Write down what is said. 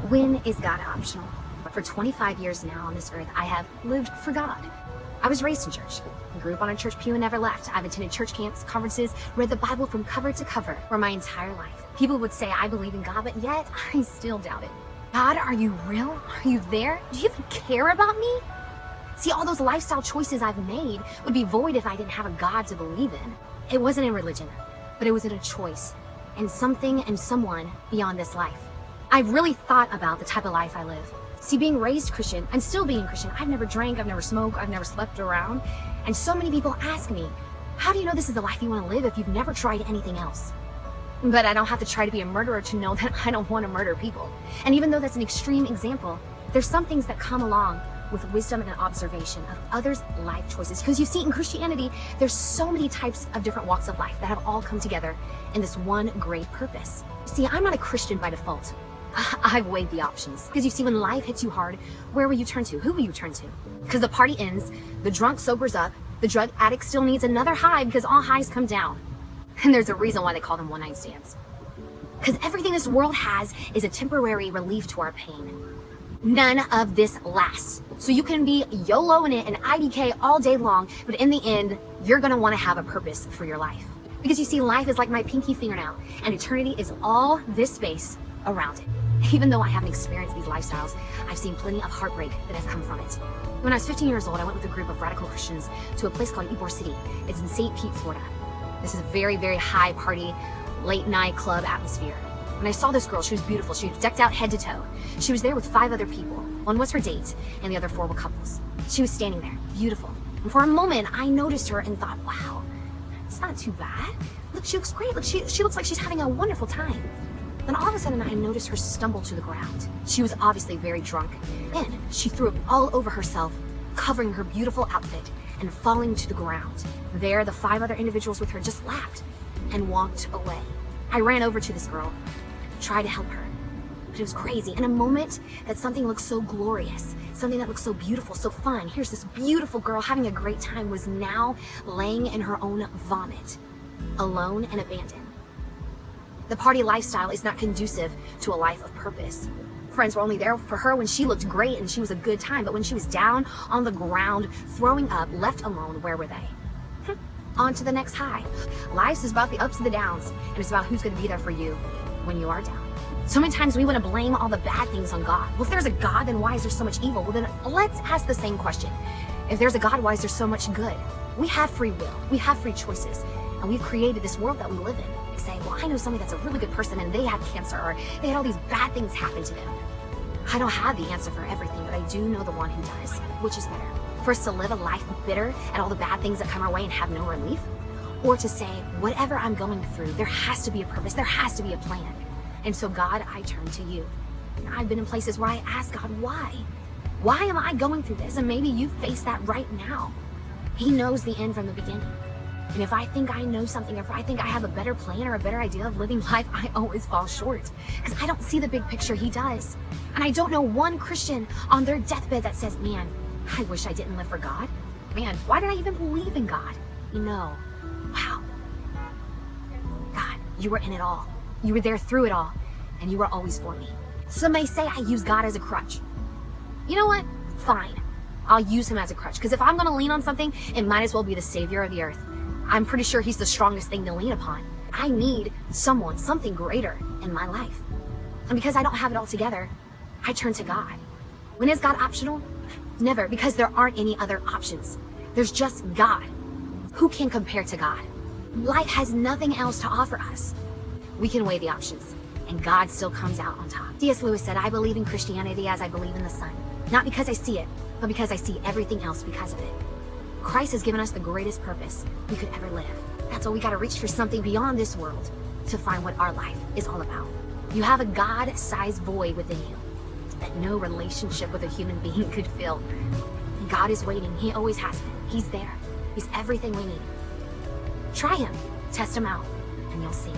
When is God optional? For 25 years now on this earth, I have lived for God. I was raised in church. I grew up on a church pew and never left. I've attended church camps, conferences, read the Bible from cover to cover for my entire life. People would say I believe in God, but yet I still doubt it. God, are you real? Are you there? Do you even care about me? See, all those lifestyle choices I've made would be void if I didn't have a God to believe in. It wasn't in religion, but it was in a choice and something and someone beyond this life. I've really thought about the type of life I live. See, being raised Christian and still being Christian, I've never drank, I've never smoked, I've never slept around. And so many people ask me, how do you know this is the life you want to live if you've never tried anything else? But I don't have to try to be a murderer to know that I don't want to murder people. And even though that's an extreme example, there's some things that come along with wisdom and observation of others' life choices. Because you see, in Christianity, there's so many types of different walks of life that have all come together in this one great purpose. See, I'm not a Christian by default. I've weighed the options. Because you see, when life hits you hard, where will you turn to? Who will you turn to? Because the party ends, the drunk sobers up, the drug addict still needs another high because all highs come down. And there's a reason why they call them one-night stands. Because everything this world has is a temporary relief to our pain. None of this lasts. So you can be YOLO in it and IDK all day long, but in the end, you're gonna wanna have a purpose for your life. Because you see, life is like my pinky fingernail, and eternity is all this space around it. Even though I haven't experienced these lifestyles, I've seen plenty of heartbreak that has come from it. When I was 15 years old, I went with a group of radical Christians to a place called Ybor City. It's in St. Pete, Florida. This is a very, very high party, late night club atmosphere. When I saw this girl, she was beautiful. She was decked out head to toe. She was there with 5 other people. One was her date, and the other 4 were couples. She was standing there, beautiful. And for a moment, I noticed her and thought, wow, it's not too bad. Look, she looks great. Look, she looks like she's having a wonderful time. Then all of a sudden, I noticed her stumble to the ground. She was obviously very drunk. Then she threw up all over herself, covering her beautiful outfit and falling to the ground. There, the 5 other individuals with her just laughed and walked away. I ran over to this girl, tried to help her, but it was crazy. In a moment that something looked so glorious, something that looked so beautiful, so fun, here's this beautiful girl having a great time, was now laying in her own vomit, alone and abandoned. The party lifestyle is not conducive to a life of purpose. Friends were only there for her when she looked great and she was a good time, but when she was down on the ground, throwing up, left alone, where were they? On to the next high. Life is about the ups and the downs, and it's about who's going to be there for you when you are down. So many times we want to blame all the bad things on God. Well, if there's a God, then why is there so much evil? Well, then let's ask the same question. If there's a God, why is there so much good? We have free will. We have free choices. And we've created this world that we live in. We say, well, I know somebody that's a really good person and they had cancer or they had all these bad things happen to them. I don't have the answer for everything, but I do know the one who does. Which is better? For us to live a life bitter at all the bad things that come our way and have no relief? Or to say, whatever I'm going through, there has to be a purpose, there has to be a plan. And so God, I turn to you. And I've been in places where I ask God, why? Why am I going through this? And maybe you face that right now. He knows the end from the beginning. And if I think I know something, if I think I have a better plan or a better idea of living life, I always fall short. Because I don't see the big picture he does. And I don't know one Christian on their deathbed that says, man, I wish I didn't live for God. Man, why did I even believe in God? You know, wow. God, you were in it all. You were there through it all. And you were always for me. Some may say I use God as a crutch. You know what? Fine. I'll use him as a crutch. Because if I'm going to lean on something, it might as well be the savior of the earth. I'm pretty sure he's the strongest thing to lean upon. I need someone, something greater in my life. And because I don't have it all together, I turn to God. When is God optional? Never, because there aren't any other options. There's just God. Who can compare to God? Life has nothing else to offer us. We can weigh the options, and God still comes out on top. C.S. Lewis said, I believe in Christianity as I believe in the sun. Not because I see it, but because I see everything else because of it. Christ has given us the greatest purpose we could ever live. That's why we gotta reach for something beyond this world to find what our life is all about. You have a God-sized void within you that no relationship with a human being could fill. God is waiting. He always has been. He's there. He's everything we need. Try him. Test him out, and you'll see.